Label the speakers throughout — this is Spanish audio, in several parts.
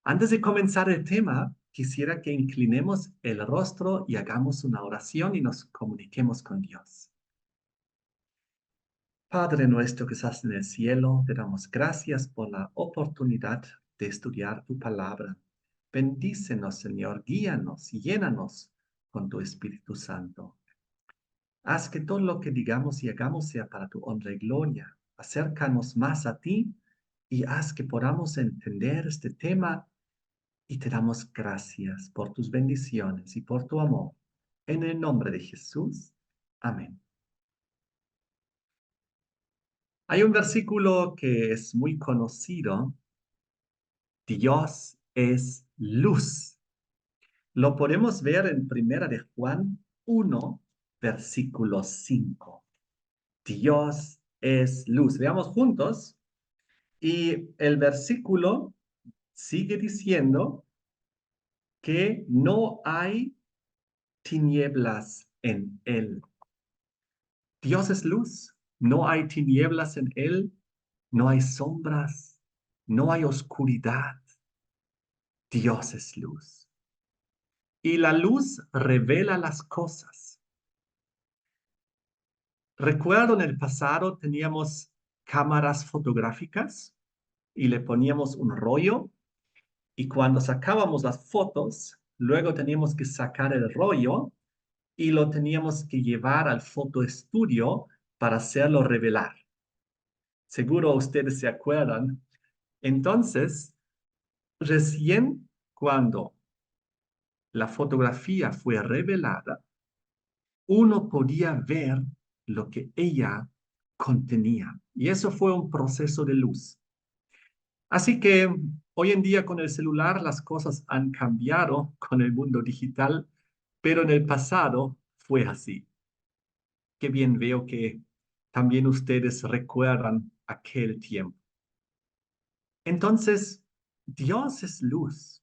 Speaker 1: Antes de comenzar el tema, quisiera que inclinemos el rostro y hagamos una oración y nos comuniquemos con Dios. Padre nuestro que estás en el cielo, te damos gracias por la oportunidad de estudiar tu palabra. Bendícenos, Señor, guíanos y llénanos con tu Espíritu Santo. Haz que todo lo que digamos y hagamos sea para tu honra y gloria. Acércanos más a ti y haz que podamos entender este tema y te damos gracias por tus bendiciones y por tu amor. En el nombre de Jesús. Amén. Hay un versículo que es muy conocido. Dios es luz. Lo podemos ver en Primera de Juan 1, versículo 5. Dios es luz. Veamos juntos. Y el versículo sigue diciendo que no hay tinieblas en él. Dios es luz. No hay tinieblas en él. No hay sombras. No hay oscuridad. Dios es luz. Y la luz revela las cosas. Recuerdo en el pasado teníamos cámaras fotográficas y le poníamos un rollo y cuando sacábamos las fotos, luego teníamos que sacar el rollo y lo teníamos que llevar al fotoestudio para hacerlo revelar. Seguro ustedes se acuerdan. Entonces, recién cuando la fotografía fue revelada, uno podía ver lo que ella contenía. Y eso fue un proceso de luz. Así que hoy en día con el celular las cosas han cambiado con el mundo digital, pero en el pasado fue así. Qué bien veo que también ustedes recuerdan aquel tiempo. Entonces, Dios es luz.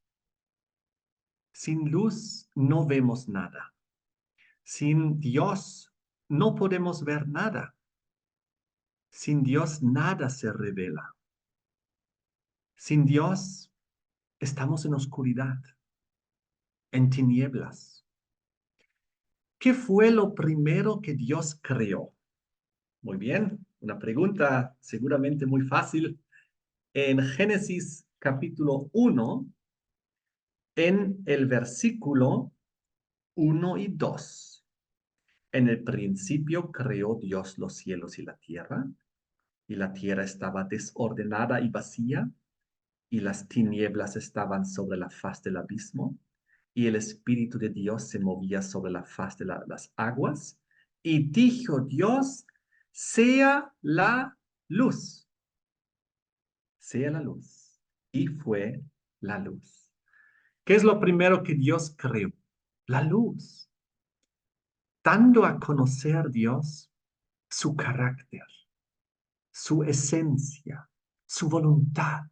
Speaker 1: Sin luz no vemos nada. Sin Dios no podemos ver nada. Sin Dios nada se revela. Sin Dios estamos en oscuridad, en tinieblas. ¿Qué fue lo primero que Dios creó? Muy bien, una pregunta seguramente muy fácil. En Génesis capítulo 1, en el versículo 1 y 2. En el principio creó Dios los cielos y la tierra estaba desordenada y vacía, y las tinieblas estaban sobre la faz del abismo, y el Espíritu de Dios se movía sobre la faz de las aguas, y dijo Dios, sea la luz, sea la luz, y fue la luz. ¿Qué es lo primero que Dios creó? La luz, dando a conocer Dios su carácter, su esencia, su voluntad.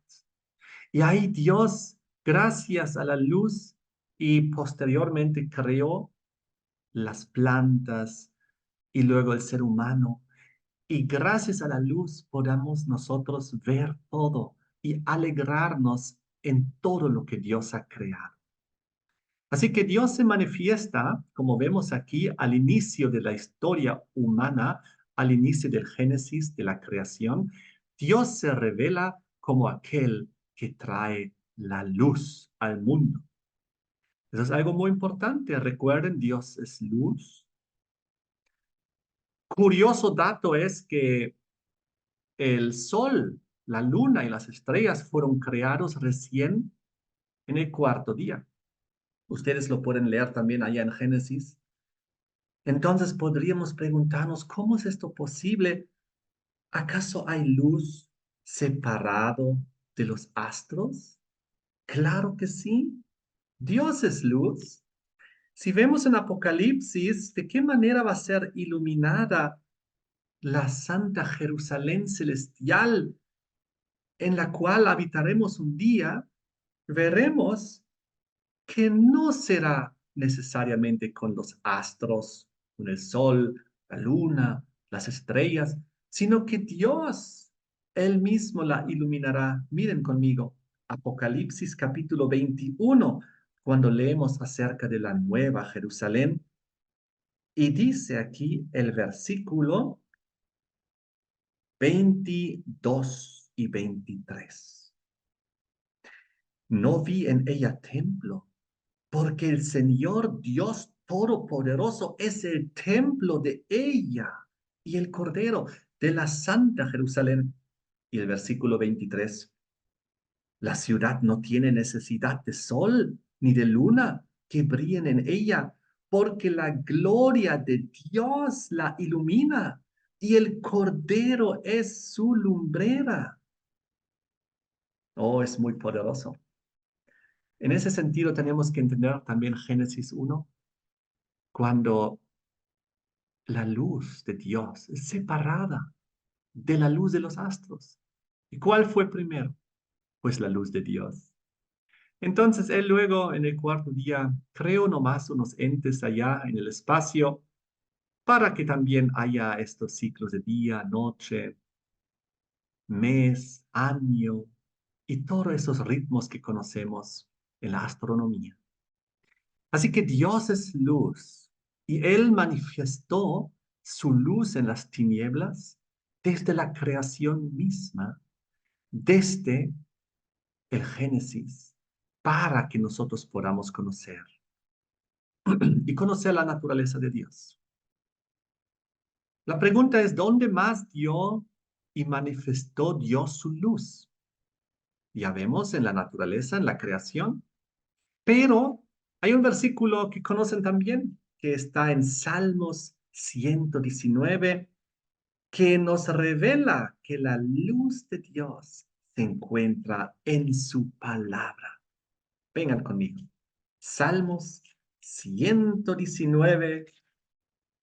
Speaker 1: Y ahí Dios, gracias a la luz y posteriormente creó las plantas y luego el ser humano. Y gracias a la luz podamos nosotros ver todo y alegrarnos en todo lo que Dios ha creado. Así que Dios se manifiesta, como vemos aquí, al inicio de la historia humana, al inicio del Génesis, de la creación. Dios se revela como aquel que trae la luz al mundo. Eso es algo muy importante. Recuerden, Dios es luz. Curioso dato es que el sol, la luna y las estrellas fueron creados recién en el cuarto día. Ustedes lo pueden leer también allá en Génesis. Entonces podríamos preguntarnos, ¿cómo es esto posible? ¿Acaso hay luz separado de los astros? Claro que sí. Dios es luz. Si vemos en Apocalipsis, ¿de qué manera va a ser iluminada la Santa Jerusalén celestial en la cual habitaremos un día? Veremos que no será necesariamente con los astros, con el sol, la luna, las estrellas, sino que Dios, Él mismo la iluminará. Miren conmigo. Apocalipsis capítulo 21, cuando leemos acerca de la nueva Jerusalén. Y dice aquí el versículo 22 y 23. No vi en ella templo, porque el Señor Dios Todopoderoso es el templo de ella y el Cordero de la Santa Jerusalén. Y el versículo 23. La ciudad no tiene necesidad de sol ni de luna que brillen en ella, porque la gloria de Dios la ilumina y el Cordero es su lumbrera. Oh, es muy poderoso. En ese sentido tenemos que entender también Génesis 1, cuando la luz de Dios es separada de la luz de los astros. ¿Y cuál fue primero? Pues la luz de Dios. Entonces él luego en el cuarto día creó nomás unos entes allá en el espacio para que también haya estos ciclos de día, noche, mes, año y todos esos ritmos que conocemos en la astronomía. Así que Dios es luz y él manifestó su luz en las tinieblas desde la creación misma, desde el Génesis, para que nosotros podamos conocer y conocer la naturaleza de Dios. La pregunta es, ¿dónde más dio y manifestó Dios su luz? Ya vemos en la naturaleza, en la creación, pero hay un versículo que conocen también, que está en Salmos 119, que nos revela que la luz de Dios se encuentra en su palabra. Vengan conmigo. Salmos 119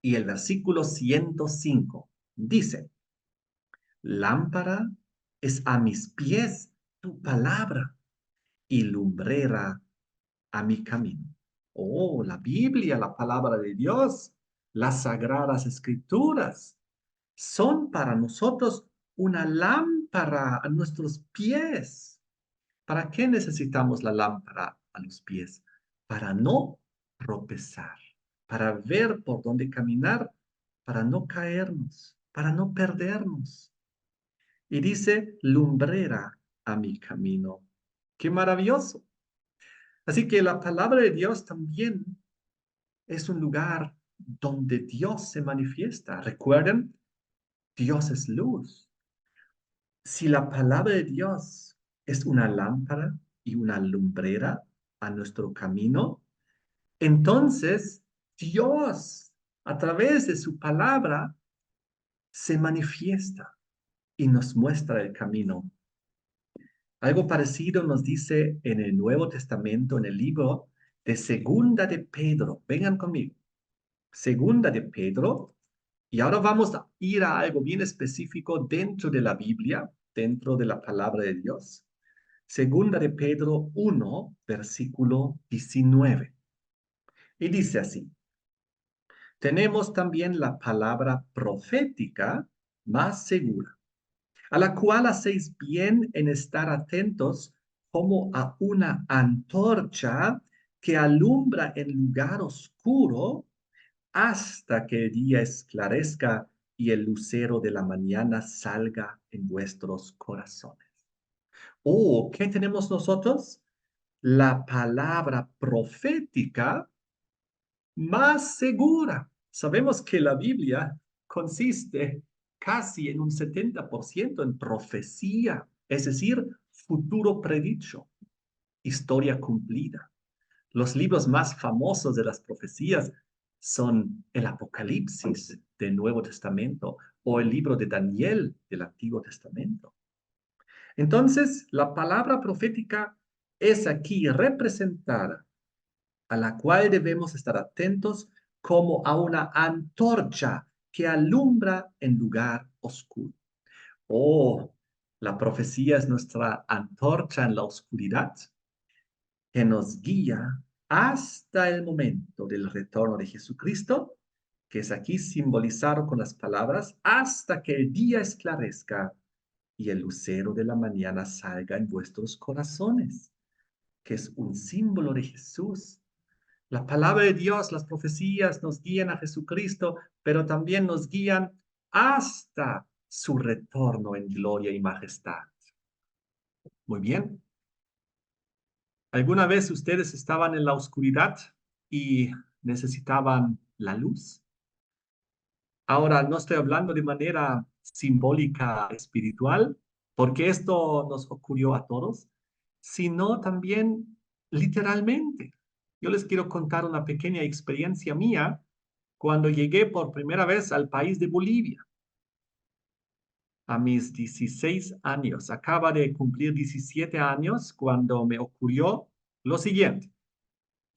Speaker 1: y el versículo 105 dice, lámpara es a mis pies tu palabra y lumbrera a mi camino. Oh, la Biblia, la palabra de Dios, las sagradas escrituras son para nosotros una lámpara a nuestros pies. ¿Para qué necesitamos la lámpara a los pies? Para no tropezar, para ver por dónde caminar, para no caernos, para no perdernos. Y dice, lumbrera a mi camino. ¡Qué maravilloso! Así que la palabra de Dios también es un lugar donde Dios se manifiesta. Recuerden, Dios es luz. Si la palabra de Dios es una lámpara y una lumbrera a nuestro camino, entonces Dios, a través de su palabra, se manifiesta y nos muestra el camino. Algo parecido nos dice en el Nuevo Testamento, en el libro de Segunda de Pedro. Vengan conmigo. Segunda de Pedro. Y ahora vamos a ir a algo bien específico dentro de la Biblia, dentro de la palabra de Dios. Segunda de Pedro 1, versículo 19. Y dice así, tenemos también la palabra profética más segura, a la cual hacéis bien en estar atentos como a una antorcha que alumbra en lugar oscuro hasta que el día esclarezca y el lucero de la mañana salga en vuestros corazones. Oh, ¿qué tenemos nosotros? La palabra profética más segura. Sabemos que la Biblia consiste casi en un 70% en profecía, es decir, futuro predicho, historia cumplida. Los libros más famosos de las profecías son el Apocalipsis del Nuevo Testamento o el libro de Daniel del Antiguo Testamento. Entonces, la palabra profética es aquí representada, a la cual debemos estar atentos como a una antorcha que alumbra en lugar oscuro. Oh, la profecía es nuestra antorcha en la oscuridad que nos guía hasta el momento del retorno de Jesucristo, que es aquí simbolizado con las palabras, hasta que el día esclarezca y el lucero de la mañana salga en vuestros corazones, que es un símbolo de Jesús. La palabra de Dios, las profecías nos guían a Jesucristo, pero también nos guían hasta su retorno en gloria y majestad. Muy bien. ¿Alguna vez ustedes estaban en la oscuridad y necesitaban la luz? Ahora, no estoy hablando de manera simbólica, espiritual, porque esto nos ocurrió a todos, sino también literalmente. Yo les quiero contar una pequeña experiencia mía cuando llegué por primera vez al país de Bolivia, a mis 16 años. Acaba de cumplir 17 años cuando me ocurrió lo siguiente.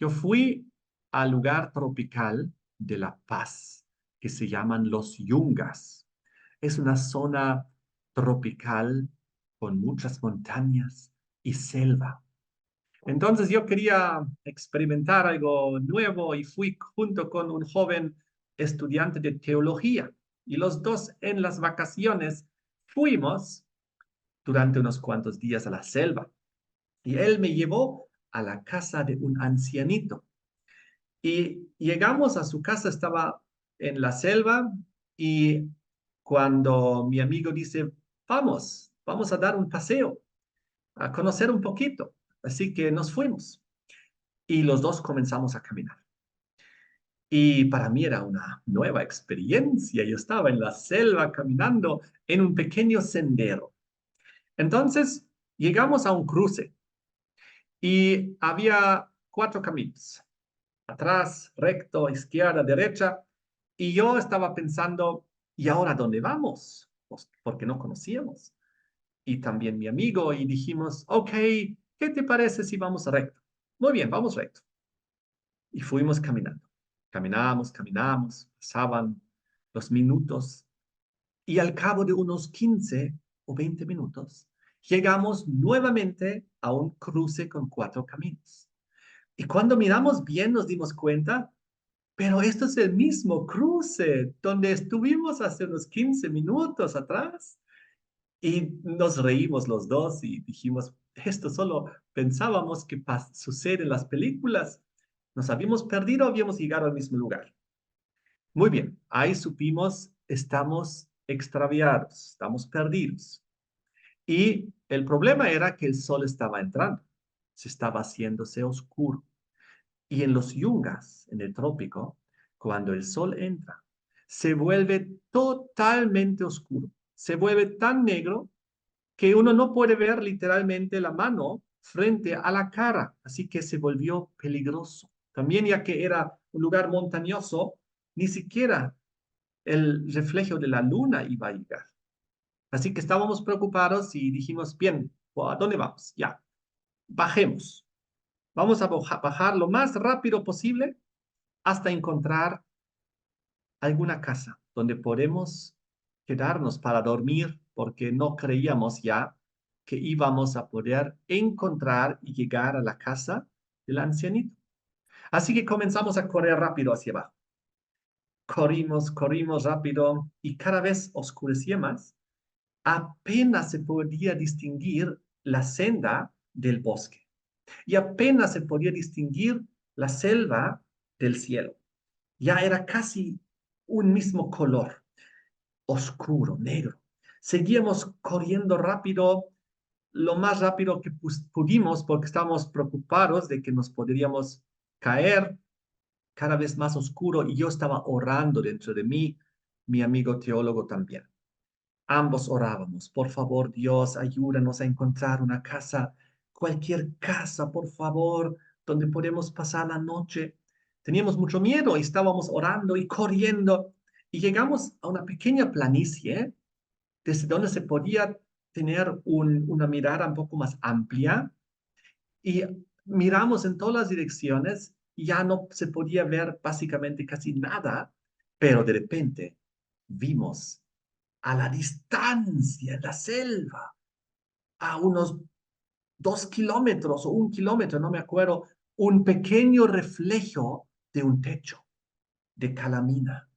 Speaker 1: Yo fui al lugar tropical de La Paz, que se llaman Los Yungas. Es una zona tropical con muchas montañas y selva. Entonces yo quería experimentar algo nuevo y fui junto con un joven estudiante de teología. Y los dos en las vacaciones fuimos durante unos cuantos días a la selva. Y él me llevó a la casa de un ancianito. Y llegamos a su casa, estaba en la selva y cuando mi amigo dice, vamos a dar un paseo, a conocer un poquito. Así que nos fuimos y los dos comenzamos a caminar. Y para mí era una nueva experiencia. Yo estaba en la selva caminando en un pequeño sendero. Entonces llegamos a un cruce y había cuatro caminos, atrás, recto, izquierda, derecha, y yo estaba pensando, ¿y ahora dónde vamos? Pues, porque no conocíamos. Y también mi amigo, y dijimos, ok, ¿qué te parece si vamos recto? Muy bien, vamos recto. Y fuimos caminando. Caminamos, pasaban los minutos, y al cabo de unos 15 o 20 minutos, llegamos nuevamente a un cruce con cuatro caminos. Y cuando miramos bien nos dimos cuenta, pero esto es el mismo cruce donde estuvimos hace unos 15 minutos atrás. Y nos reímos los dos y dijimos, esto solo pensábamos que sucede en las películas. Nos habíamos perdido, habíamos llegado al mismo lugar. Muy bien, ahí supimos, estamos extraviados, estamos perdidos. Y el problema era que el sol estaba entrando, se estaba haciéndose oscuro. Y en los yungas, en el trópico, cuando el sol entra, se vuelve totalmente oscuro, se vuelve tan negro que uno no puede ver literalmente la mano frente a la cara, así que se volvió peligroso. También ya que era un lugar montañoso, ni siquiera el reflejo de la luna iba a llegar. Así que estábamos preocupados y dijimos, bien, ¿a dónde vamos? Ya, bajemos. Vamos a bajar lo más rápido posible hasta encontrar alguna casa donde podemos quedarnos para dormir porque no creíamos ya que íbamos a poder encontrar y llegar a la casa del ancianito. Así que comenzamos a correr rápido hacia abajo. Corrimos rápido y cada vez oscurecía más. Apenas se podía distinguir la senda del bosque y apenas se podía distinguir la selva del cielo. Ya era casi un mismo color, oscuro, negro. Seguíamos corriendo rápido, lo más rápido que pudimos porque estábamos preocupados de que nos podríamos caer cada vez más oscuro y yo estaba orando dentro de mí, mi amigo teólogo también. Ambos orábamos, por favor, Dios, ayúdanos a encontrar una casa, cualquier casa, por favor, donde podemos pasar la noche. Teníamos mucho miedo y estábamos orando y corriendo y llegamos a una pequeña planicie desde donde se podía tener una mirada un poco más amplia y miramos en todas las direcciones y ya no se podía ver básicamente casi nada, pero de repente vimos a la distancia, en la selva, a unos 2 kilómetros o 1 kilómetro, no me acuerdo, un pequeño reflejo de un techo de calamina.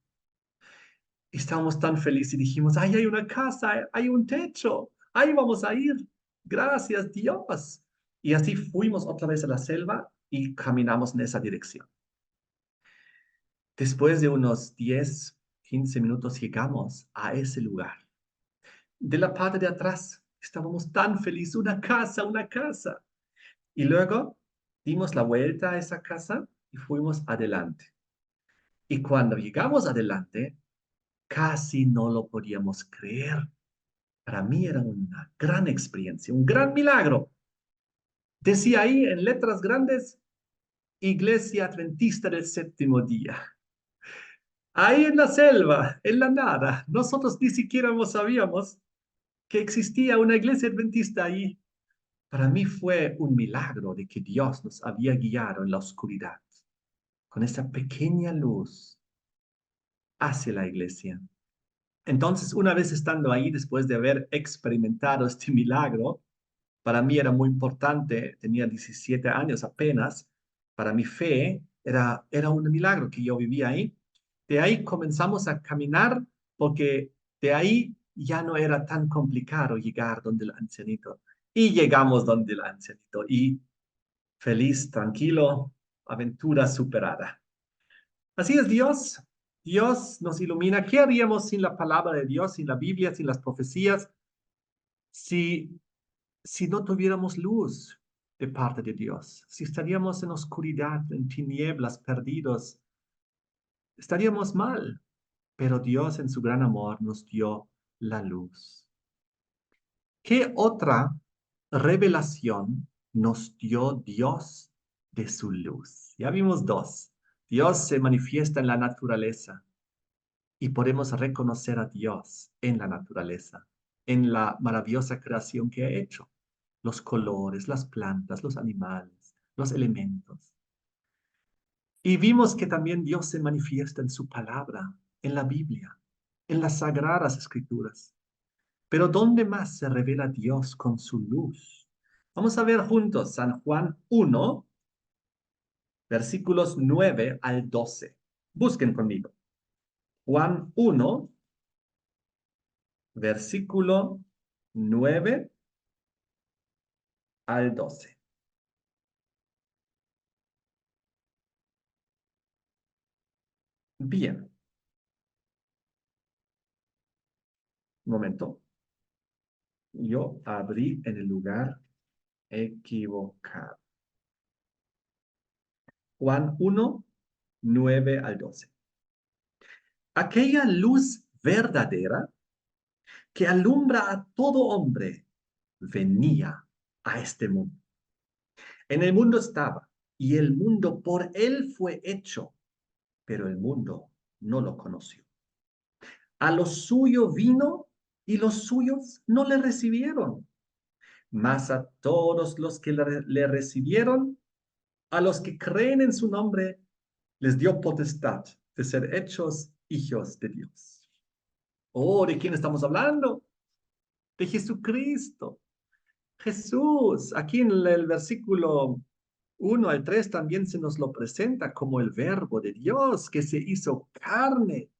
Speaker 1: Estábamos tan felices y dijimos, ay, hay una casa, hay un techo, ahí vamos a ir. Gracias, Dios. Y así fuimos otra vez a la selva y caminamos en esa dirección. Después de unos 10, 15 minutos llegamos a ese lugar. De la parte de atrás estábamos tan felices, una casa, una casa. Y luego dimos la vuelta a esa casa y fuimos adelante. Y cuando llegamos adelante, casi no lo podíamos creer. Para mí era una gran experiencia, un gran milagro. Decía ahí en letras grandes, Iglesia Adventista del Séptimo Día. Ahí en la selva, en la nada, nosotros ni siquiera sabíamos que existía una iglesia adventista ahí. Para mí fue un milagro de que Dios nos había guiado en la oscuridad, con esa pequeña luz hacia la iglesia. Entonces, una vez estando ahí, después de haber experimentado este milagro, para mí era muy importante, tenía 17 años apenas, para mi fe era un milagro que yo vivía ahí. De ahí comenzamos a caminar porque de ahí ya no era tan complicado llegar donde el ancianito. Y llegamos donde el ancianito y feliz, tranquilo, aventura superada. Así es Dios. Dios nos ilumina. ¿Qué haríamos sin la palabra de Dios, sin la Biblia, sin las profecías, si si no tuviéramos luz de parte de Dios, si estaríamos en oscuridad, en tinieblas, perdidos, estaríamos mal, pero Dios en su gran amor nos dio la luz. ¿Qué otra revelación nos dio Dios de su luz? Ya vimos dos. Dios se manifiesta en la naturaleza y podemos reconocer a Dios en la naturaleza, en la maravillosa creación que ha hecho. Los colores, las plantas, los animales, los elementos. Y vimos que también Dios se manifiesta en su palabra, en la Biblia, en las sagradas escrituras. Pero ¿dónde más se revela Dios con su luz? Vamos a ver juntos San Juan 1, versículos 9 al 12. Busquen conmigo. Juan 1, versículo 9 al 12. Bien, un momento. Yo abrí en el lugar equivocado. Juan 1, 9 al 12. Aquella luz verdadera que alumbra a todo hombre venía a este mundo. En el mundo estaba y el mundo por él fue hecho, pero el mundo no lo conoció. A lo suyo vino y los suyos no le recibieron. Mas a todos los que le recibieron, a los que creen en su nombre, les dio potestad de ser hechos hijos de Dios. Oh, ¿de quién estamos hablando? De Jesucristo. Jesús, aquí en el versículo 1 al 3 también se nos lo presenta como el verbo de Dios que se hizo carne.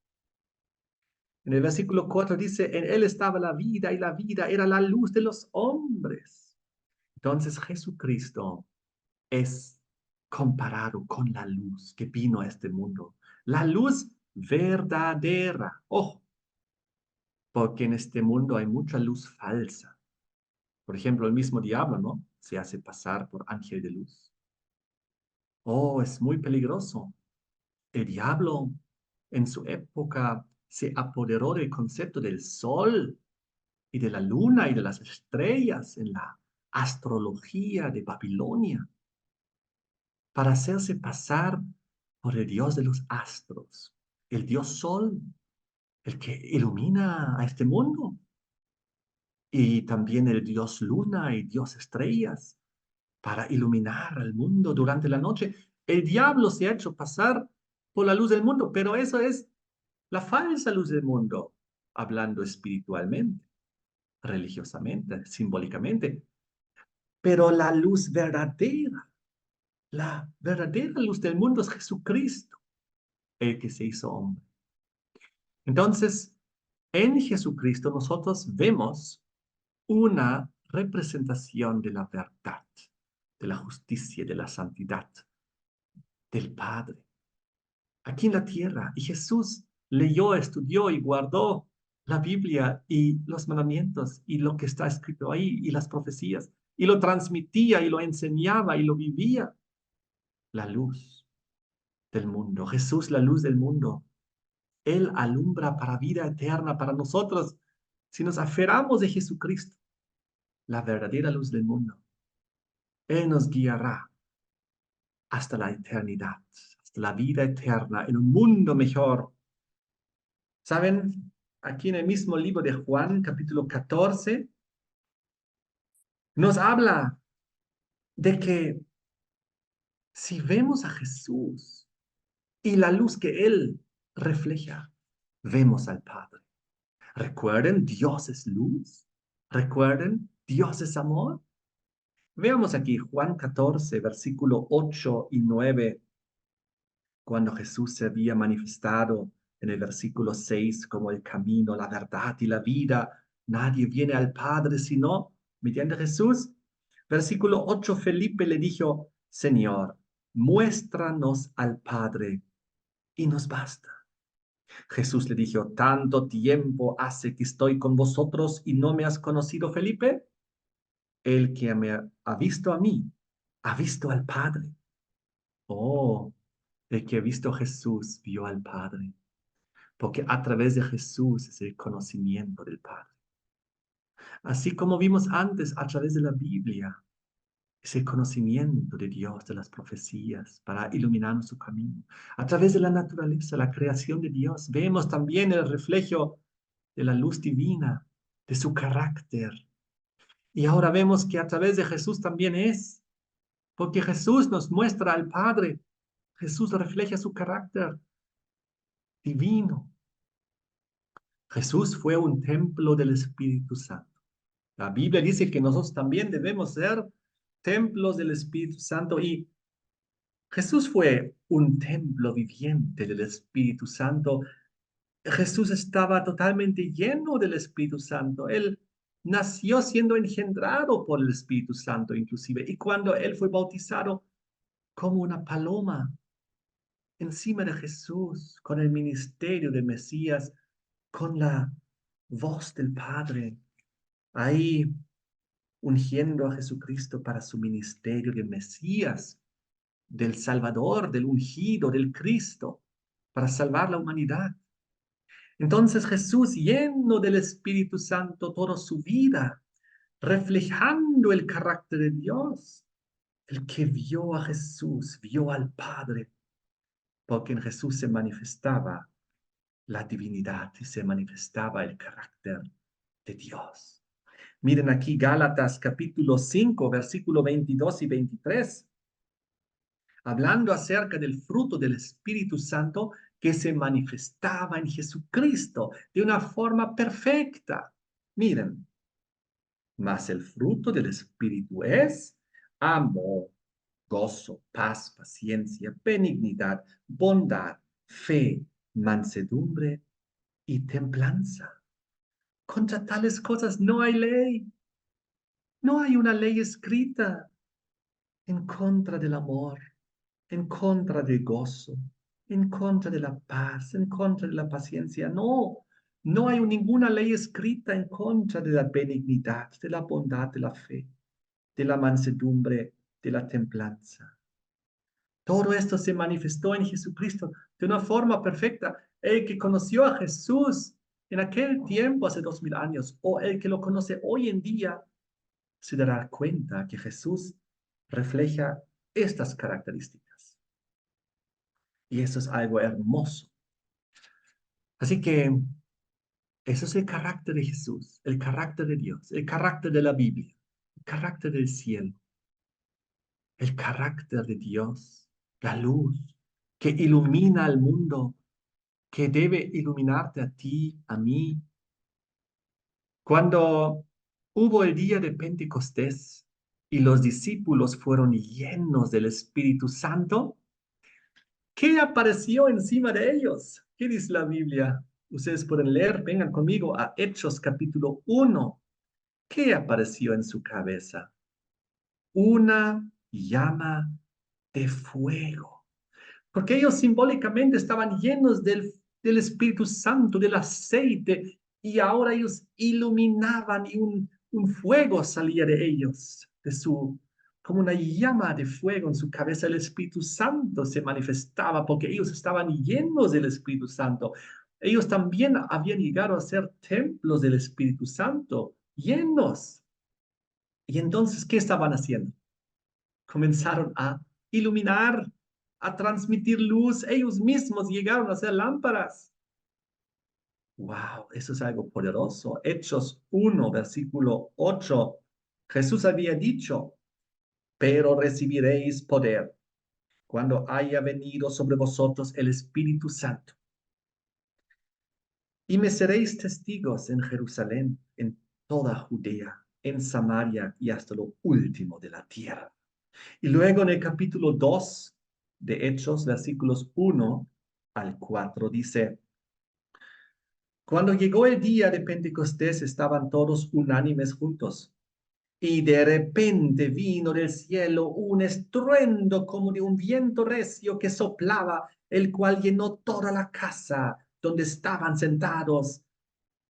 Speaker 1: En el versículo 4 dice, en él estaba la vida y la vida era la luz de los hombres. Entonces Jesucristo es comparado con la luz que vino a este mundo. La luz verdadera. Ojo, porque en este mundo hay mucha luz falsa. Por ejemplo, el mismo diablo, ¿no? Se hace pasar por ángel de luz. Oh, es muy peligroso. El diablo en su época se apoderó del concepto del sol y de la luna y de las estrellas en la astrología de Babilonia para hacerse pasar por el Dios de los astros, el Dios Sol, el que ilumina a este mundo, y también el Dios Luna y Dios Estrellas, para iluminar al mundo durante la noche. El diablo se ha hecho pasar por la luz del mundo, pero eso es la falsa luz del mundo, hablando espiritualmente, religiosamente, simbólicamente. Pero la verdadera luz del mundo es Jesucristo, el que se hizo hombre. Entonces, en Jesucristo nosotros vemos una representación de la verdad, de la justicia, de la santidad del Padre aquí en la tierra. Y Jesús leyó, estudió y guardó la Biblia y los mandamientos y lo que está escrito ahí y las profecías y lo transmitía y lo enseñaba y lo vivía. La luz del mundo, Jesús, la luz del mundo. Él alumbra para vida eterna para nosotros. Si nos aferramos de Jesucristo, la verdadera luz del mundo, Él nos guiará hasta la eternidad, hasta la vida eterna en un mundo mejor. ¿Saben? Aquí en el mismo libro de Juan, capítulo 14, nos habla de que si vemos a Jesús y la luz que Él refleja, vemos al Padre. Recuerden, Dios es luz. Recuerden, Dios es amor. Veamos aquí Juan 14, versículo 8 y 9, cuando Jesús se había manifestado en el versículo 6 como el camino, la verdad y la vida. Nadie viene al Padre sino mediante Jesús. Versículo 8, Felipe le dijo, Señor, muéstranos al Padre y nos basta. Jesús le dijo, ¿tanto tiempo hace que estoy con vosotros y no me has conocido, Felipe? El que me ha visto a mí, ha visto al Padre. Oh, el que ha visto a Jesús vio al Padre, porque a través de Jesús es el conocimiento del Padre. Así como vimos antes a través de la Biblia, es el conocimiento de Dios, de las profecías, para iluminar su camino. A través de la naturaleza, la creación de Dios, vemos también el reflejo de la luz divina, de su carácter. Y ahora vemos que a través de Jesús también es, porque Jesús nos muestra al Padre. Jesús refleja su carácter divino. Jesús fue un templo del Espíritu Santo. La Biblia dice que nosotros también debemos ser templos del Espíritu Santo y Jesús fue un templo viviente del Espíritu Santo. Jesús estaba totalmente lleno del Espíritu Santo. Él nació siendo engendrado por el Espíritu Santo inclusive. Y cuando él fue bautizado como una paloma encima de Jesús, con el ministerio del Mesías, con la voz del Padre, ahí ungiendo a Jesucristo para su ministerio de Mesías, del Salvador, del ungido, del Cristo, para salvar la humanidad. Entonces Jesús, lleno del Espíritu Santo toda su vida, reflejando el carácter de Dios, el que vio a Jesús, vio al Padre, porque en Jesús se manifestaba la divinidad y se manifestaba el carácter de Dios. Miren aquí Gálatas capítulo 5, versículo 22 y 23, hablando acerca del fruto del Espíritu Santo que se manifestaba en Jesucristo de una forma perfecta. Miren, mas el fruto del Espíritu es amor, gozo, paz, paciencia, benignidad, bondad, fe, mansedumbre y templanza. Contra tales cosas no hay ley. No hay una ley escrita en contra del amor, en contra del gozo, en contra de la paz, en contra de la paciencia. No, no hay ninguna ley escrita en contra de la benignidad, de la bondad, de la fe, de la mansedumbre, de la templanza. Todo esto se manifestó en Jesucristo de una forma perfecta. El que conoció a Jesús en aquel tiempo, hace 2000 años, o el que lo conoce hoy en día, se dará cuenta que Jesús refleja estas características. Y eso es algo hermoso. Así que eso es el carácter de Jesús, el carácter de Dios, el carácter de la Biblia, el carácter del cielo, el carácter de Dios, la luz que ilumina al mundo, que debe iluminarte a ti, a mí. Cuando hubo el día de Pentecostés y los discípulos fueron llenos del Espíritu Santo, ¿qué apareció encima de ellos? ¿Qué dice la Biblia? Ustedes pueden leer, vengan conmigo a Hechos capítulo 1. ¿Qué apareció en su cabeza? Una llama de fuego. Porque ellos simbólicamente estaban llenos del Espíritu Santo, del aceite, y ahora ellos iluminaban y un fuego salía de ellos, como una llama de fuego en su cabeza. El Espíritu Santo se manifestaba porque ellos estaban llenos del Espíritu Santo. Ellos también habían llegado a ser templos del Espíritu Santo, llenos. Y entonces, ¿qué estaban haciendo? Comenzaron a iluminar, a transmitir luz. Ellos mismos llegaron a ser lámparas. Wow, eso es algo poderoso. Hechos 1, versículo 8. Jesús había dicho, pero recibiréis poder cuando haya venido sobre vosotros el Espíritu Santo. Y me seréis testigos en Jerusalén, en toda Judea, en Samaria y hasta lo último de la tierra. Y luego en el capítulo 2 de Hechos, versículos 1 al 4, dice, cuando llegó el día de Pentecostés estaban todos unánimes juntos. Y de repente vino del cielo un estruendo como de un viento recio que soplaba, el cual llenó toda la casa donde estaban sentados.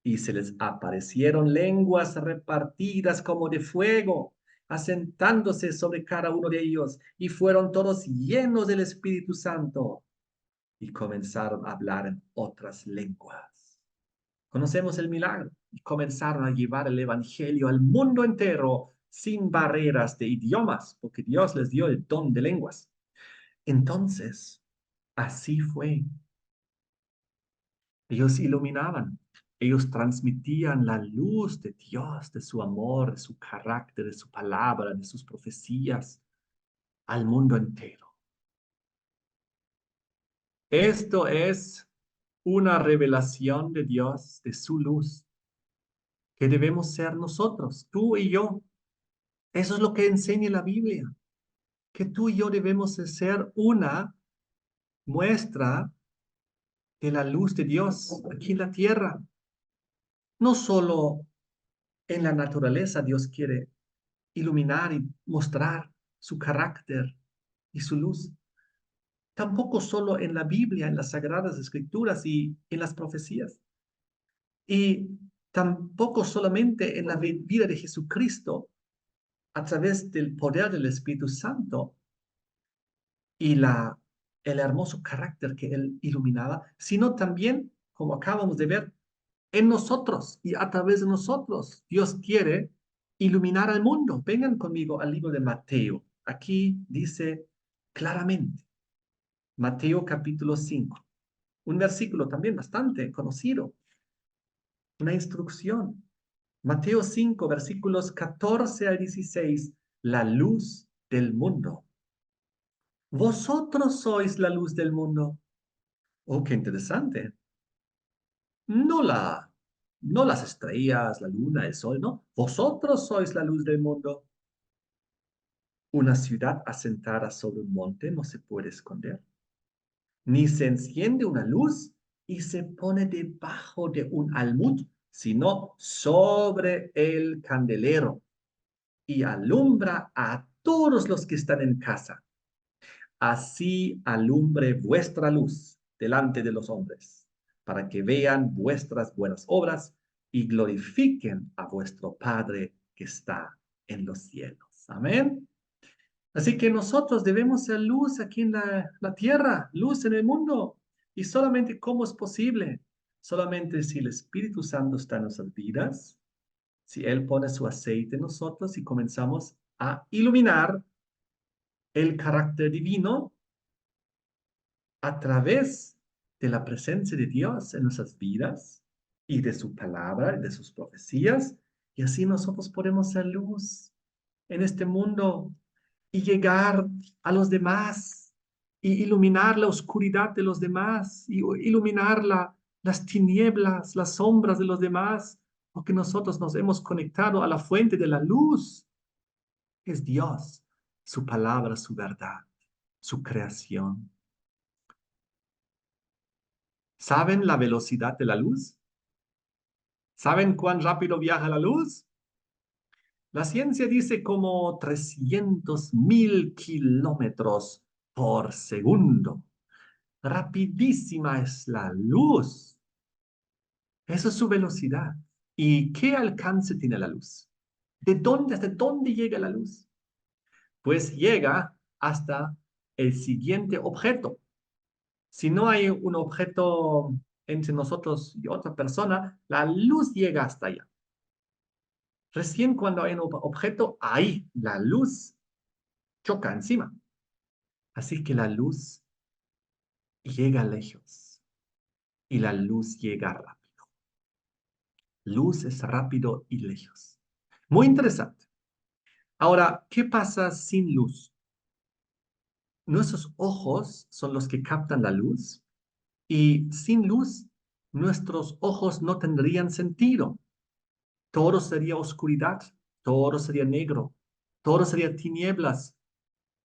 Speaker 1: Y se les aparecieron lenguas repartidas como de fuego, asentándose sobre cada uno de ellos, y fueron todos llenos del Espíritu Santo, y comenzaron a hablar en otras lenguas. Conocemos el milagro, y comenzaron a llevar el Evangelio al mundo entero sin barreras de idiomas, porque Dios les dio el don de lenguas. Entonces, así fue. Ellos iluminaban, ellos transmitían la luz de Dios, de su amor, de su carácter, de su palabra, de sus profecías al mundo entero. Esto es una revelación de Dios, de su luz, que debemos ser nosotros, tú y yo. Eso es lo que enseña la Biblia, que tú y yo debemos de ser una muestra de la luz de Dios aquí en la tierra. No solo en la naturaleza Dios quiere iluminar y mostrar su carácter y su luz. Tampoco solo en la Biblia, en las Sagradas Escrituras y en las profecías. Y tampoco solamente en la vida de Jesucristo a través del poder del Espíritu Santo y el hermoso carácter que Él iluminaba, sino también, como acabamos de ver, en nosotros y a través de nosotros. Dios quiere iluminar al mundo. Vengan conmigo al libro de Mateo. Aquí dice claramente, Mateo capítulo 5, un versículo también bastante conocido, una instrucción. Mateo 5, versículos 14 al 16, la luz del mundo. Vosotros sois la luz del mundo. Oh, qué interesante. No no las estrellas, la luna, el sol, no. Vosotros sois la luz del mundo. Una ciudad asentada sobre un monte no se puede esconder, ni se enciende una luz y se pone debajo de un almud, sino sobre el candelero y alumbra a todos los que están en casa. Así alumbre vuestra luz delante de los hombres, para que vean vuestras buenas obras y glorifiquen a vuestro Padre que está en los cielos. Amén. Así que nosotros debemos ser luz aquí en la tierra, luz en el mundo. Y solamente cómo es posible, solamente si el Espíritu Santo está en nuestras vidas, si Él pone su aceite en nosotros y comenzamos a iluminar el carácter divino a través de la presencia de Dios en nuestras vidas y de su palabra y de sus profecías. Y así nosotros podemos ser luz en este mundo y llegar a los demás y iluminar la oscuridad de los demás y iluminar las tinieblas, las sombras de los demás, porque nosotros nos hemos conectado a la fuente de la luz, que es Dios, su palabra, su verdad, su creación. ¿Saben la velocidad de la luz? ¿Saben cuán rápido viaja la luz? La ciencia dice como 300.000 kilómetros por segundo. Rapidísima es la luz. Esa es su velocidad. ¿Y qué alcance tiene la luz? ¿Hasta dónde llega la luz? Pues llega hasta el siguiente objeto. Si no hay un objeto entre nosotros y otra persona, la luz llega hasta allá. Recién cuando hay un objeto, ahí la luz choca encima. Así que la luz llega lejos y la luz llega rápido. Luz es rápido y lejos. Muy interesante. Ahora, ¿qué pasa sin luz? Nuestros ojos son los que captan la luz y sin luz nuestros ojos no tendrían sentido. Todo sería oscuridad, todo sería negro, todo sería tinieblas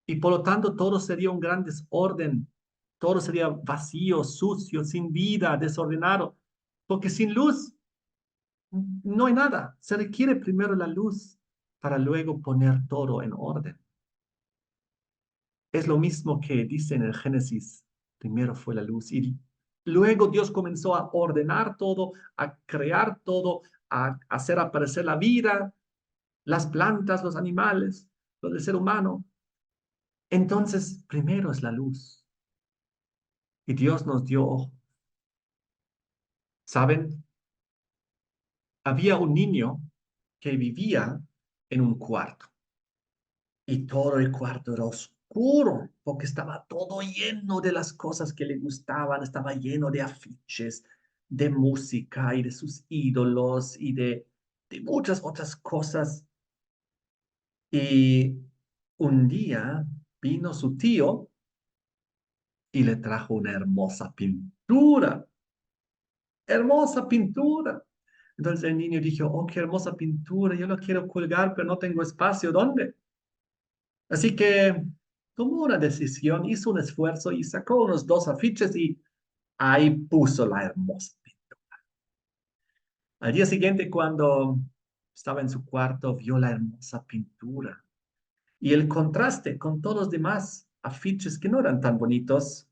Speaker 1: y por lo tanto todo sería un gran desorden, todo sería vacío, sucio, sin vida, desordenado, porque sin luz no hay nada. Se requiere primero la luz para luego poner todo en orden. Es lo mismo que dice en el Génesis, primero fue la luz y luego Dios comenzó a ordenar todo, a crear todo, a hacer aparecer la vida, las plantas, los animales, lo del ser humano. Entonces, primero es la luz y Dios nos dio ojos. ¿Saben? Había un niño que vivía en un cuarto y todo el cuarto era oscuro porque estaba todo lleno de las cosas que le gustaban, estaba lleno de afiches, de música y de sus ídolos y de muchas otras cosas. Y un día vino su tío y le trajo una hermosa pintura. Entonces el niño dijo, oh, qué hermosa pintura, yo la quiero colgar, pero no tengo espacio, ¿dónde? Así que tomó una decisión, hizo un esfuerzo y sacó unos dos afiches y ahí puso la hermosa pintura. Al día siguiente, cuando estaba en su cuarto, vio la hermosa pintura y el contraste con todos los demás afiches que no eran tan bonitos.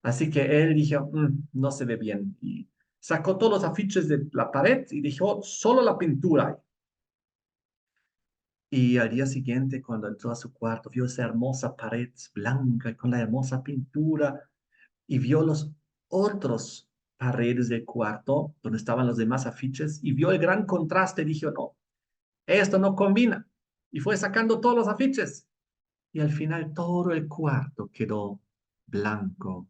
Speaker 1: Así que él dijo, no se ve bien. Y sacó todos los afiches de la pared y dijo, solo la pintura. Y al día siguiente, cuando entró a su cuarto, vio esa hermosa pared blanca con la hermosa pintura y vio los otros paredes del cuarto donde estaban los demás afiches y vio el gran contraste. Dijo, no, esto no combina. Y fue sacando todos los afiches. Y al final todo el cuarto quedó blanco,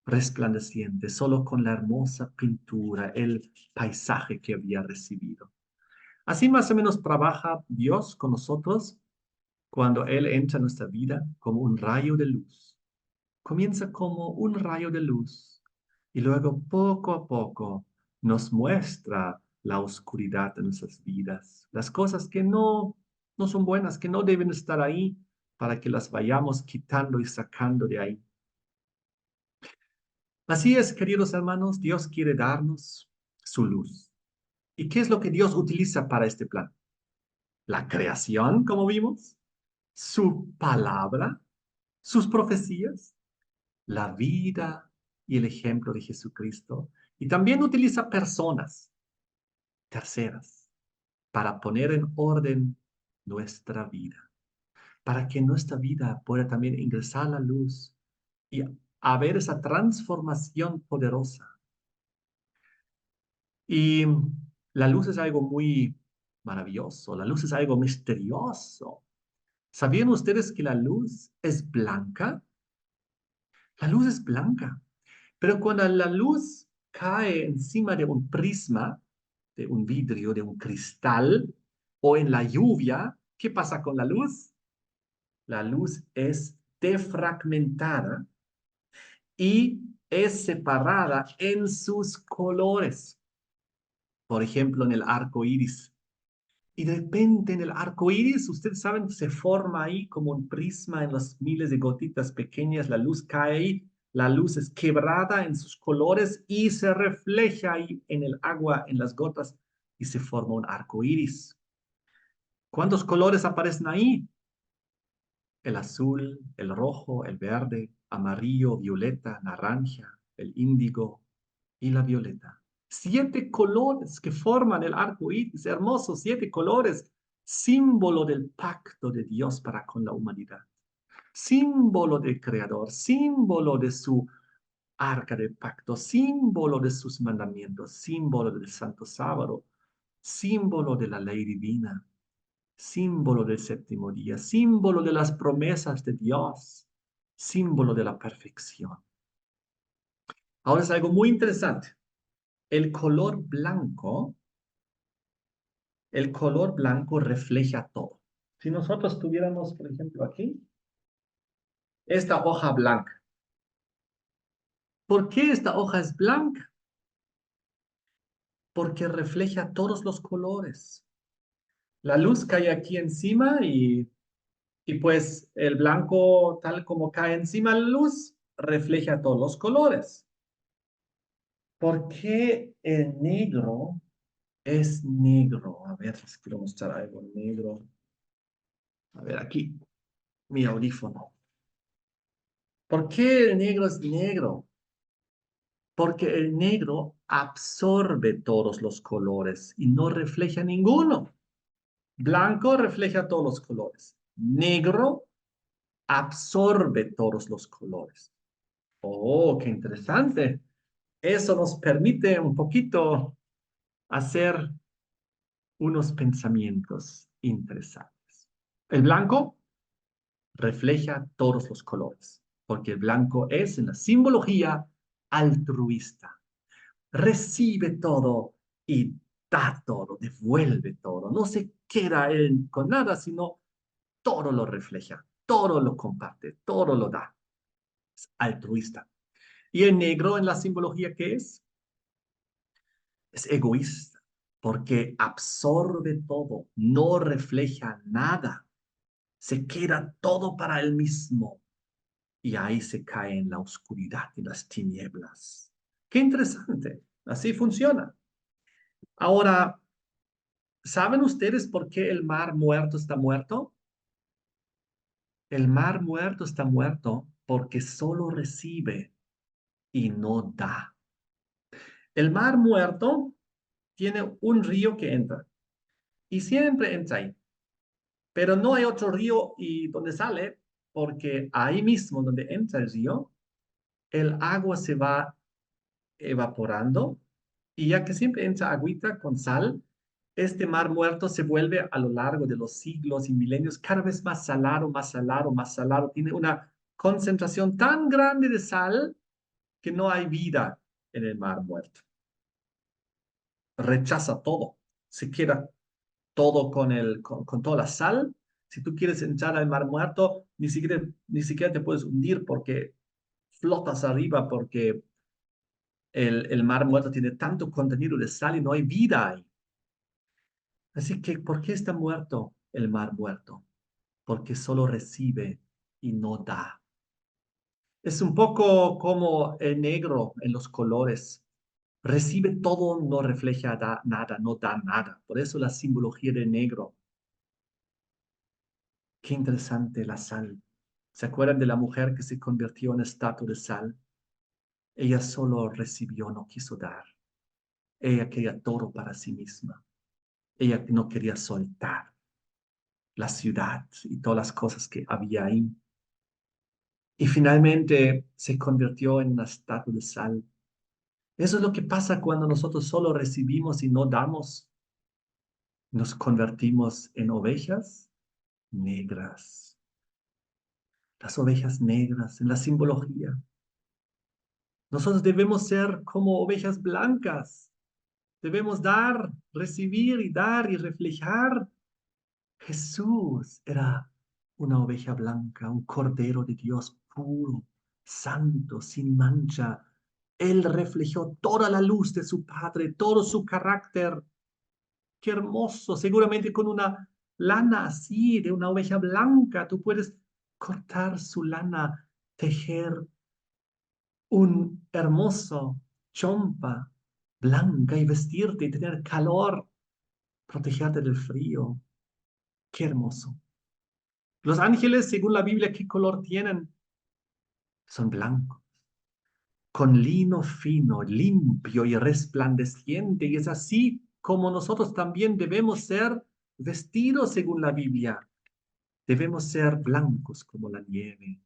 Speaker 1: resplandeciente, solo con la hermosa pintura, el paisaje que había recibido. Así más o menos trabaja Dios con nosotros cuando Él entra en nuestra vida como un rayo de luz. Comienza como un rayo de luz y luego poco a poco nos muestra la oscuridad de nuestras vidas, las cosas que no son buenas, que no deben estar ahí para que las vayamos quitando y sacando de ahí. Así es, queridos hermanos, Dios quiere darnos su luz. ¿Y qué es lo que Dios utiliza para este plan? La creación, como vimos, su palabra, sus profecías, la vida y el ejemplo de Jesucristo. Y también utiliza personas terceras para poner en orden nuestra vida, para que nuestra vida pueda también ingresar a la luz y haber esa transformación poderosa. Y la luz es algo muy maravilloso, la luz es algo misterioso. ¿Sabían ustedes que la luz es blanca? La luz es blanca, pero cuando la luz cae encima de un prisma, de un vidrio, de un cristal, o en la lluvia, ¿qué pasa con la luz? La luz es defragmentada y es separada en sus colores. Por ejemplo, en el arco iris. Y de repente en el arco iris, ustedes saben, se forma ahí como un prisma en las miles de gotitas pequeñas, la luz cae ahí, la luz es quebrada en sus colores y se refleja ahí en el agua, en las gotas, y se forma un arco iris. ¿Cuántos colores aparecen ahí? El azul, el rojo, el verde, amarillo, violeta, naranja, el índigo y la violeta. 7 colores que forman el arco iris, hermosos 7 colores, símbolo del pacto de Dios para con la humanidad, símbolo del Creador, símbolo de su arca de pacto, símbolo de sus mandamientos, símbolo del Santo Sábado, símbolo de la ley divina, símbolo del séptimo día, símbolo de las promesas de Dios, símbolo de la perfección. Ahora es algo muy interesante. El color blanco, el color blanco refleja todo. Si nosotros tuviéramos, por ejemplo, aquí, esta hoja blanca. ¿Por qué esta hoja es blanca? Porque refleja todos los colores. La luz cae aquí encima y pues el blanco, tal como cae encima la luz, refleja todos los colores. ¿Por qué el negro es negro? A ver, les quiero mostrar algo negro. A ver, aquí, mi audífono. ¿Por qué el negro es negro? Porque el negro absorbe todos los colores y no refleja ninguno. Blanco refleja todos los colores. Negro absorbe todos los colores. Oh, qué interesante. Eso nos permite un poquito hacer unos pensamientos interesantes. El blanco refleja todos los colores, porque el blanco es en la simbología altruista. Recibe todo y da todo, devuelve todo. No se queda él con nada, sino todo lo refleja, todo lo comparte, todo lo da. Es altruista. Y el negro en la simbología, ¿qué es? Es egoísta, porque absorbe todo, no refleja nada, se queda todo para él mismo y ahí se cae en la oscuridad y las tinieblas. Qué interesante, así funciona. Ahora, ¿saben ustedes por qué el mar muerto está muerto? El mar muerto está muerto porque solo recibe y no da. El mar muerto tiene un río que entra y siempre entra ahí, pero no hay otro río y donde sale porque ahí mismo donde entra el río, el agua se va evaporando y ya que siempre entra agüita con sal, este mar muerto se vuelve a lo largo de los siglos y milenios cada vez más salado, más salado, más salado. Tiene una concentración tan grande de sal que no hay vida en el mar muerto. Rechaza todo, se queda todo con toda la sal. Si tú quieres entrar al mar muerto, ni siquiera te puedes hundir porque flotas arriba porque el mar muerto tiene tanto contenido de sal y no hay vida ahí. Así que, ¿por qué está muerto el mar muerto? Porque solo recibe y no da. Es un poco como el negro en los colores. Recibe todo, no refleja nada, no da nada. Por eso la simbología del negro. Qué interesante la sal. ¿Se acuerdan de la mujer que se convirtió en estatua de sal? Ella solo recibió, no quiso dar. Ella quería todo para sí misma. Ella no quería soltar la ciudad y todas las cosas que había ahí. Y finalmente se convirtió en una estatua de sal. Eso es lo que pasa cuando nosotros solo recibimos y no damos. Nos convertimos en ovejas negras. Las ovejas negras en la simbología. Nosotros debemos ser como ovejas blancas. Debemos dar, recibir y dar y reflejar. Jesús era una oveja blanca, un cordero de Dios puro, santo, sin mancha. Él reflejó toda la luz de su Padre, todo su carácter. Qué hermoso, seguramente con una lana así, de una oveja blanca, tú puedes cortar su lana, tejer un hermoso chompa blanca y vestirte y tener calor, protegerte del frío. Qué hermoso. Los ángeles, según la Biblia, ¿qué color tienen? Son blancos, con lino fino, limpio y resplandeciente. Y es así como nosotros también debemos ser vestidos según la Biblia. Debemos ser blancos como la nieve.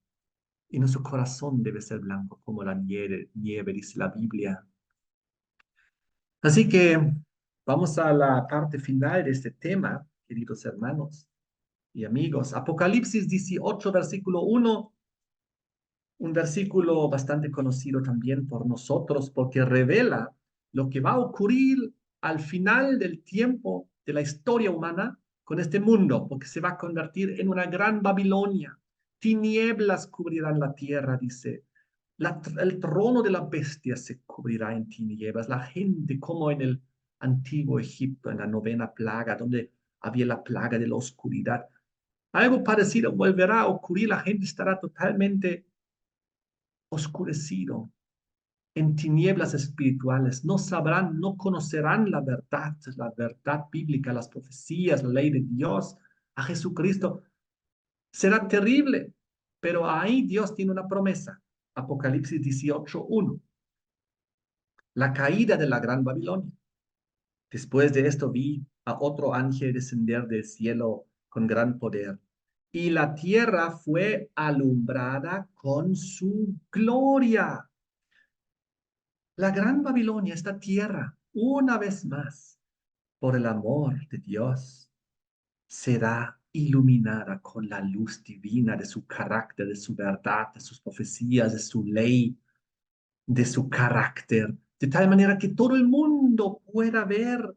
Speaker 1: Y nuestro corazón debe ser blanco como la nieve, dice la Biblia. Así que vamos a la parte final de este tema, queridos hermanos y amigos. Apocalipsis 18, versículo 1, un versículo bastante conocido también por nosotros porque revela lo que va a ocurrir al final del tiempo de la historia humana con este mundo, porque se va a convertir en una gran Babilonia. Tinieblas cubrirán la tierra, dice. El trono de la bestia se cubrirá en tinieblas. La gente como en el antiguo Egipto, en la novena plaga, donde había la plaga de la oscuridad. Algo parecido volverá a ocurrir. La gente estará totalmente oscurecido, en tinieblas espirituales. No sabrán, no conocerán la verdad bíblica, las profecías, la ley de Dios, a Jesucristo. Será terrible, pero ahí Dios tiene una promesa. Apocalipsis 18:1. La caída de la gran Babilonia. Después de esto vi a otro ángel descender del cielo con gran poder, y la tierra fue alumbrada con su gloria. La gran Babilonia, esta tierra, una vez más, por el amor de Dios, será iluminada con la luz divina de su carácter, de su verdad, de sus profecías, de su ley, de su carácter, de tal manera que todo el mundo pueda ver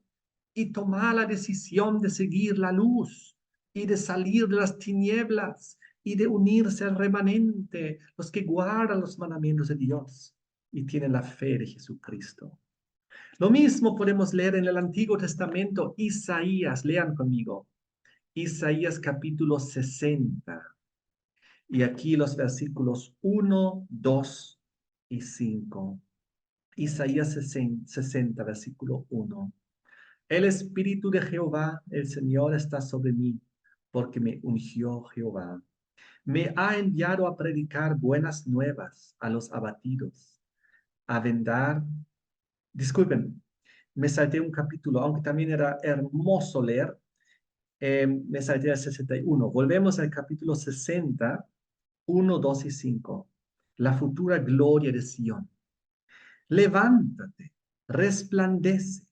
Speaker 1: y tomar la decisión de seguir la luz y de salir de las tinieblas y de unirse al remanente, los que guardan los mandamientos de Dios y tienen la fe de Jesucristo. Lo mismo podemos leer en el Antiguo Testamento, Isaías, lean conmigo, Isaías capítulo 60. Y aquí los versículos 1, 2 y 5. Isaías 60, versículo 1. El Espíritu de Jehová, el Señor, está sobre mí, porque me ungió Jehová. Me ha enviado a predicar buenas nuevas a los abatidos, a vendar. Disculpen, me salté un capítulo, aunque también era hermoso leer, me salté al 61. Volvemos al capítulo 60, 1, 2 y 5. La futura gloria de Sión. Levántate, resplandece,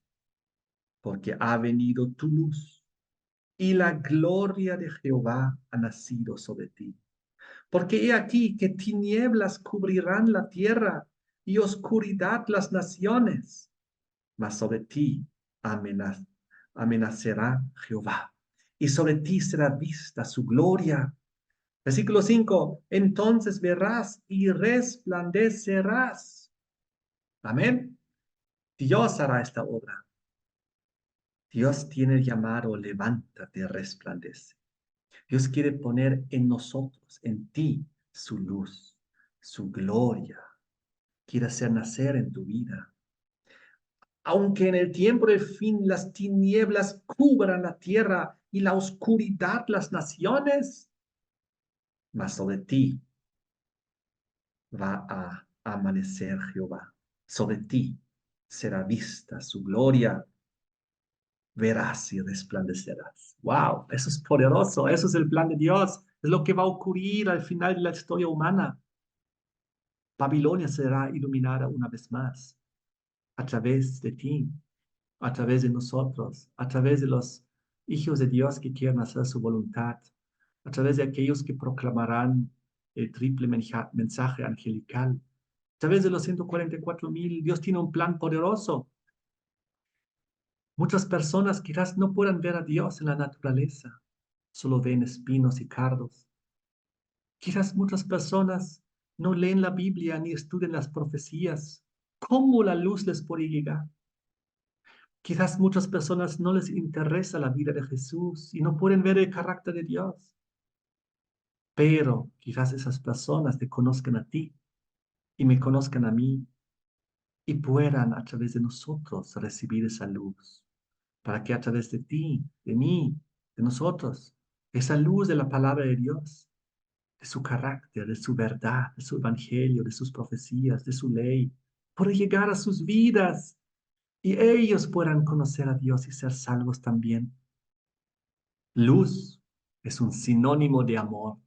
Speaker 1: porque ha venido tu luz y la gloria de Jehová ha nacido sobre ti. Porque he aquí que tinieblas cubrirán la tierra y oscuridad las naciones, mas sobre ti amenazará Jehová, y sobre ti será vista su gloria. Versículo 5, entonces verás y resplandecerás. Amén. Dios hará esta obra. Dios tiene el llamado, levántate, resplandece. Dios quiere poner en nosotros, en ti, su luz, su gloria. Quiere hacer nacer en tu vida. Aunque en el tiempo del fin las tinieblas cubran la tierra y la oscuridad las naciones, mas sobre ti va a amanecer Jehová. Sobre ti será vista su gloria. Verás y resplandecerás. Wow, eso es poderoso. Eso es el plan de Dios. Es lo que va a ocurrir al final de la historia humana. Babilonia será iluminada una vez más a través de ti, a través de nosotros, a través de los hijos de Dios que quieren hacer su voluntad, a través de aquellos que proclamarán el triple mensaje angelical, a través de los 144,000. Dios tiene un plan poderoso. Muchas personas quizás no puedan ver a Dios en la naturaleza, solo ven espinos y cardos. Quizás muchas personas no leen la Biblia ni estudian las profecías. ¿Cómo la luz les puede llegar? Quizás muchas personas no les interesa la vida de Jesús y no pueden ver el carácter de Dios. Pero quizás esas personas te conozcan a ti y me conozcan a mí y puedan a través de nosotros recibir esa luz, para que a través de ti, de mí, de nosotros, esa luz de la palabra de Dios, de su carácter, de su verdad, de su evangelio, de sus profecías, de su ley, puede llegar a sus vidas y ellos puedan conocer a Dios y ser salvos también. Luz es un sinónimo de amor.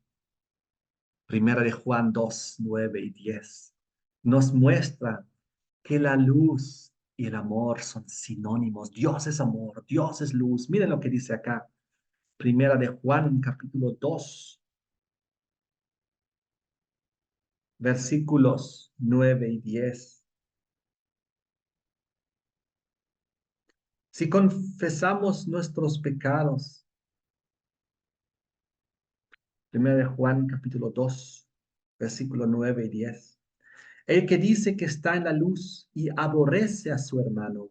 Speaker 1: Primera de Juan 2, 9 y 10 nos muestra que la luz y el amor son sinónimos. Dios es amor, Dios es luz. Miren lo que dice acá. Primera de Juan, capítulo 2, versículos 9 y 10. Si confesamos nuestros pecados, Primera de Juan, capítulo 2, versículo 9 y 10. El que dice que está en la luz y aborrece a su hermano,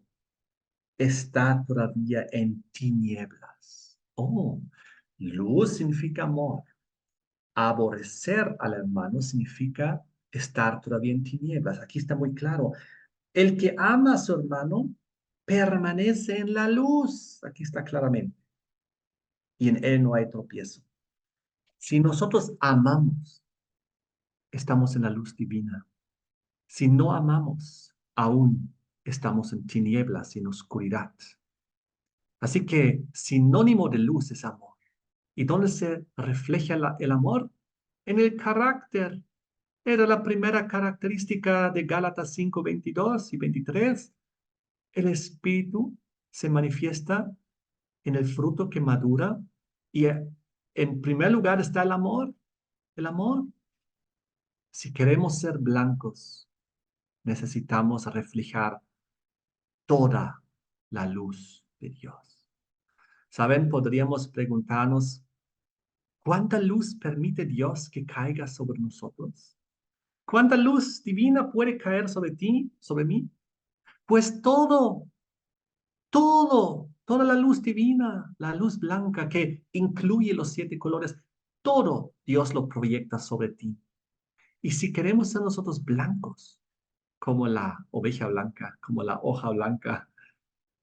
Speaker 1: está todavía en tinieblas. Oh, luz significa amor. Aborrecer al hermano significa estar todavía en tinieblas. Aquí está muy claro. El que ama a su hermano permanece en la luz. Aquí está claramente. Y en él no hay tropiezo. Si nosotros amamos, estamos en la luz divina. Si no amamos, aún estamos en tinieblas y en oscuridad. Así que sinónimo de luz es amor. ¿Y dónde se refleja el amor? En el carácter. Era la primera característica de Gálatas 5, 22 y 23. El espíritu se manifiesta en el fruto que madura y en primer lugar está el amor. El amor. Si queremos ser blancos, necesitamos reflejar toda la luz de Dios. ¿Saben? Podríamos preguntarnos, ¿cuánta luz permite Dios que caiga sobre nosotros? ¿Cuánta luz divina puede caer sobre ti, sobre mí? Pues toda la luz divina, la luz blanca que incluye los 7 colores, todo Dios lo proyecta sobre ti. Y si queremos ser nosotros blancos, como la oveja blanca, como la hoja blanca,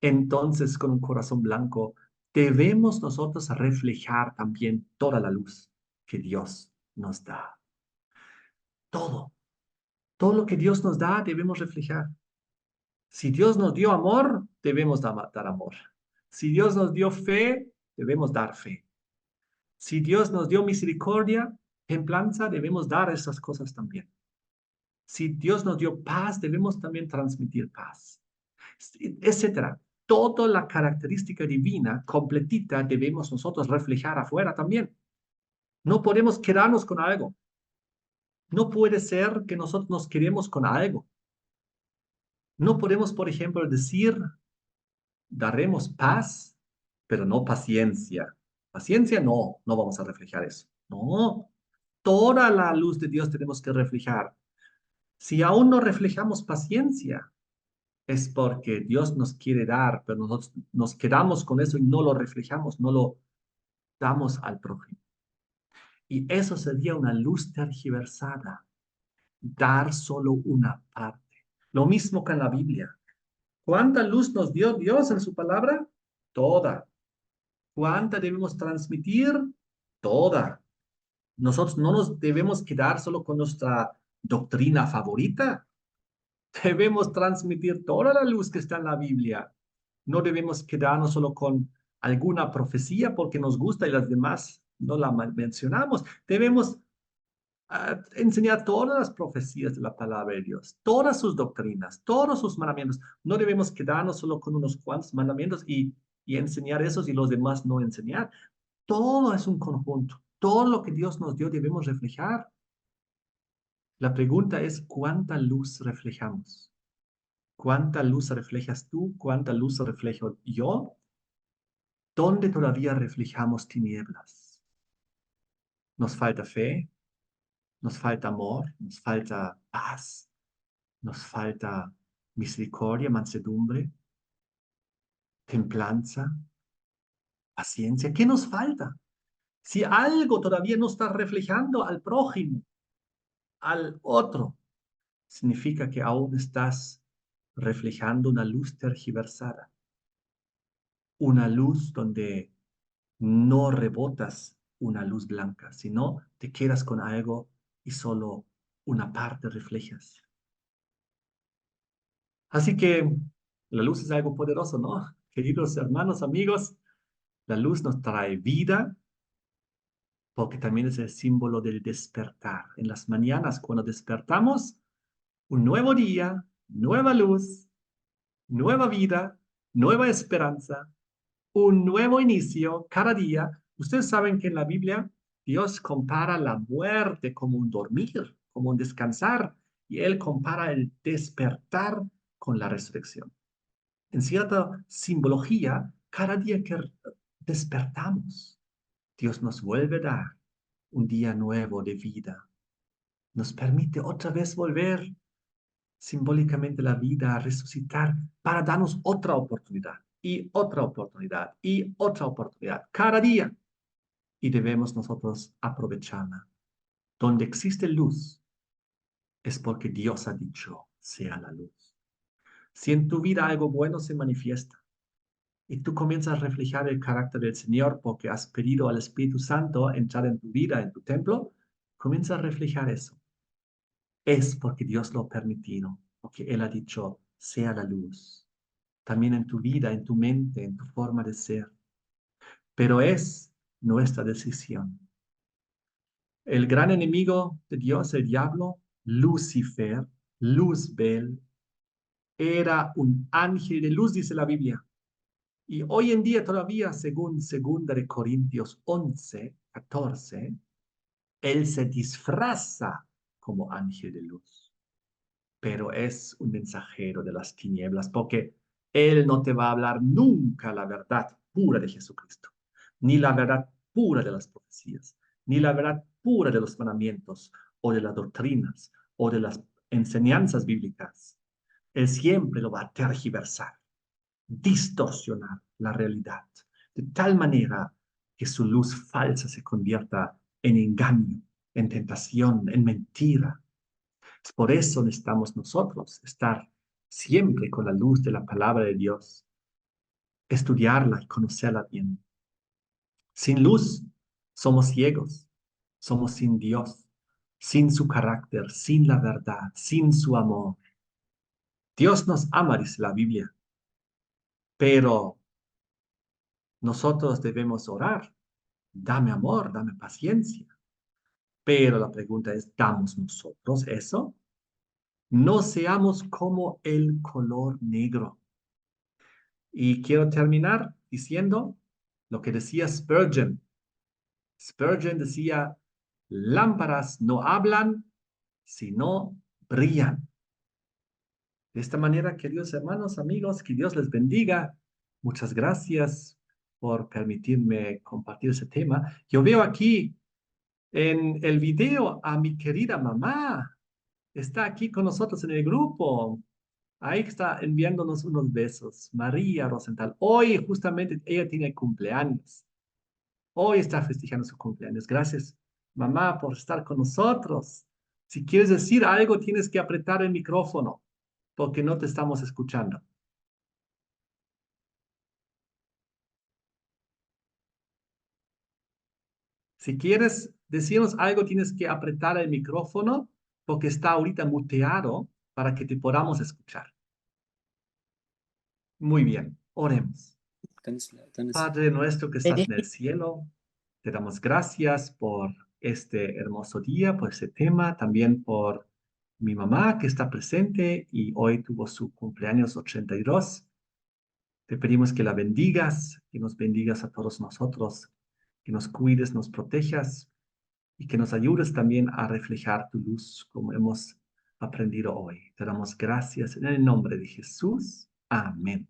Speaker 1: entonces con un corazón blanco, debemos nosotros reflejar también toda la luz que Dios nos da. Todo, todo lo que Dios nos da debemos reflejar. Si Dios nos dio amor, debemos dar amor. Si Dios nos dio fe, debemos dar fe. Si Dios nos dio misericordia, templanza, debemos dar esas cosas también. Si Dios nos dio paz, debemos también transmitir paz, etcétera. Toda la característica divina completita debemos nosotros reflejar afuera también. No podemos quedarnos con algo. No puede ser que nosotros nos quedemos con algo. No podemos, por ejemplo, decir, daremos paz, pero no paciencia. Paciencia no vamos a reflejar eso. No, toda la luz de Dios tenemos que reflejar. Si aún no reflejamos paciencia, es porque Dios nos quiere dar, pero nosotros nos quedamos con eso y no lo reflejamos, no lo damos al prójimo. Y eso sería una luz tergiversada, dar solo una parte. Lo mismo que en la Biblia. ¿Cuánta luz nos dio Dios en su palabra? Toda. ¿Cuánta debemos transmitir? Toda. Nosotros no nos debemos quedar solo con nuestra doctrina favorita. Debemos transmitir toda la luz que está en la Biblia. No debemos quedarnos solo con alguna profecía porque nos gusta y las demás no la mencionamos. Debemos enseñar todas las profecías de la palabra de Dios, todas sus doctrinas, todos sus mandamientos. No debemos quedarnos solo con unos cuantos mandamientos y enseñar esos y los demás no enseñar. Todo es un conjunto. Todo lo que Dios nos dio debemos reflejar. La pregunta es, ¿cuánta luz reflejamos? ¿Cuánta luz reflejas tú? ¿Cuánta luz reflejo yo? ¿Dónde todavía reflejamos tinieblas? Nos falta fe, nos falta amor, nos falta paz, nos falta misericordia, mansedumbre, templanza, paciencia. ¿Qué nos falta? Si algo todavía no está reflejando al prójimo, al otro, significa que aún estás reflejando una luz tergiversada, una luz donde no rebotas una luz blanca, si no, te quedas con algo y solo una parte reflejas. Así que la luz es algo poderoso, ¿no? Queridos hermanos, amigos, la luz nos trae vida porque también es el símbolo del despertar. En las mañanas, cuando despertamos, un nuevo día, nueva luz, nueva vida, nueva esperanza, un nuevo inicio cada día. Ustedes saben que en la Biblia Dios compara la muerte como un dormir, como un descansar, y Él compara el despertar con la resurrección. En cierta simbología, cada día que despertamos, Dios nos vuelve a dar un día nuevo de vida. Nos permite otra vez volver simbólicamente la vida a resucitar para darnos otra oportunidad y otra oportunidad y otra oportunidad cada día. Y debemos nosotros aprovecharla. Donde existe luz es porque Dios ha dicho, sea la luz. Si en tu vida algo bueno se manifiesta, y tú comienzas a reflejar el carácter del Señor porque has pedido al Espíritu Santo entrar en tu vida, en tu templo, comienza a reflejar eso. Es porque Dios lo ha permitido, porque Él ha dicho, sea la luz. También en tu vida, en tu mente, en tu forma de ser. Pero es nuestra decisión. El gran enemigo de Dios, el diablo, Lucifer, Luzbel, era un ángel de luz, dice la Biblia. Y hoy en día todavía, según 2 de Corintios 11, 14, él se disfraza como ángel de luz, pero es un mensajero de las tinieblas, porque él no te va a hablar nunca la verdad pura de Jesucristo, ni la verdad pura de las profecías, ni la verdad pura de los mandamientos, o de las doctrinas, o de las enseñanzas bíblicas. Él siempre lo va a tergiversar, distorsionar la realidad, de tal manera que su luz falsa se convierta en engaño, en tentación, en mentira. Por eso necesitamos nosotros estar siempre con la luz de la palabra de Dios, estudiarla y conocerla bien. Sin luz somos ciegos, somos sin Dios, sin su carácter, sin la verdad, sin su amor. Dios nos ama, dice la Biblia, pero nosotros debemos orar. Dame amor, dame paciencia. Pero la pregunta es, ¿damos nosotros eso? No seamos como el color negro. Y quiero terminar diciendo lo que decía Spurgeon. Spurgeon decía, lámparas no hablan, sino brillan. De esta manera, queridos hermanos, amigos, que Dios les bendiga. Muchas gracias por permitirme compartir ese tema. Yo veo aquí en el video a mi querida mamá. Está aquí con nosotros en el grupo. Ahí está enviándonos unos besos. María Rosenthal. Hoy justamente ella tiene cumpleaños. Hoy está festejando su cumpleaños. Gracias, mamá, por estar con nosotros. Si quieres decir algo, tienes que apretar el micrófono porque no te estamos escuchando. Si quieres decirnos algo, tienes que apretar el micrófono porque está ahorita muteado para que te podamos escuchar. Muy bien, oremos. Padre nuestro que estás en el cielo, te damos gracias por este hermoso día, por este tema, también por mi mamá que está presente y hoy tuvo su cumpleaños 82. Te pedimos que la bendigas, que nos bendigas a todos nosotros, que nos cuides, nos protejas y que nos ayudes también a reflejar tu luz como hemos aprendido hoy. Te damos gracias en el nombre de Jesús. Amén.